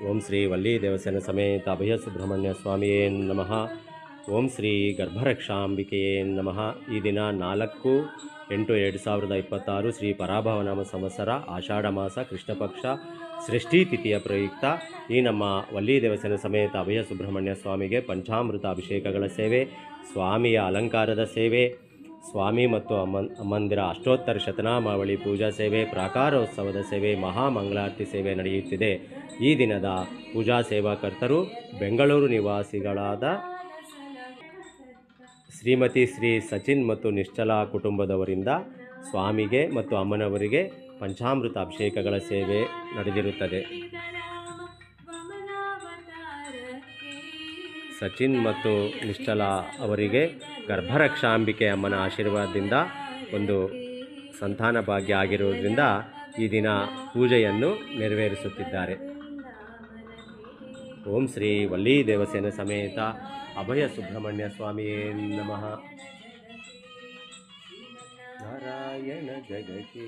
ಓಂ ಶ್ರೀ ವಲ್ಲಿ ದೇವಸೇನ ಸಮೇತ ಅಭಯ ಸುಬ್ರಹ್ಮಣ್ಯ ಸ್ವಾಮಿಯೇ ನಮಃ. ಓಂ ಶ್ರೀ ಗರ್ಭರಕ್ಷಾಂಬಿಕೆಯೇ ನಮಃ. ಈ ದಿನ 4/8/2026 ಶ್ರೀ ಪರಾಭವನಾಮ ಸಂವತ್ಸರ ಆಷಾಢ ಮಾಸ ಕೃಷ್ಣ ಪಕ್ಷ ಷಷ್ಠಿ ತಿಥಿಯ ಪ್ರಯುಕ್ತ ಈ ನಮ್ಮ ವಲ್ಲಿ ದೇವಸೇನ ಸಮೇತ ಅಭಯ ಸುಬ್ರಹ್ಮಣ್ಯ ಸ್ವಾಮಿಗೆ ಪಂಚಾಮೃತ ಅಭಿಷೇಕಗಳ ಸೇವೆ, ಸ್ವಾಮಿಯ ಅಲಂಕಾರದ ಸೇವೆ, ಸ್ವಾಮಿ ಮತ್ತು ಅಮ್ಮಂದಿರ ಅಷ್ಟೋತ್ತರ ಶತನಾಮಾವಳಿ ಪೂಜಾ ಸೇವೆ, ಪ್ರಾಕಾರೋತ್ಸವದ ಸೇವೆ, ಮಹಾಮಂಗಳಾರತಿ ಸೇವೆ ನಡೆಯುತ್ತಿದೆ. ಈ ದಿನದ ಪೂಜಾ ಸೇವಾಕರ್ತರು ಬೆಂಗಳೂರು ನಿವಾಸಿಗಳಾದ ಶ್ರೀಮತಿ ಶ್ರೀ ಸಚಿನ್ ಮತ್ತು ನಿಶ್ಚಲಾ ಕುಟುಂಬದವರಿಂದ ಸ್ವಾಮಿಗೆ ಮತ್ತು ಅಮ್ಮನವರಿಗೆ ಪಂಚಾಮೃತ ಅಭಿಷೇಕಗಳ ಸೇವೆ ನಡೆದಿರುತ್ತದೆ. ಸಚಿನ್ ಮತ್ತು ನಿಶ್ಚಲಾ ಅವರಿಗೆ ಗರ್ಭರಕ್ಷಾಂಬಿಕೆ ಅಮ್ಮನ ಆಶೀರ್ವಾದದಿಂದ ಒಂದು ಸಂತಾನ ಭಾಗ್ಯ ಆಗಿರುವುದರಿಂದ ಈ ದಿನ ಪೂಜೆಯನ್ನು ನೆರವೇರಿಸುತ್ತಿದ್ದಾರೆ. ಓಂ ಶ್ರೀ ವಲ್ಲಿ ದೇವಸೇನ ಸಮೇತ ಅಭಯ ಸುಬ್ರಹ್ಮಣ್ಯ ಸ್ವಾಮಿಯೇ ನಮಃ. ನಾರಾಯಣ ಜಗಕೇ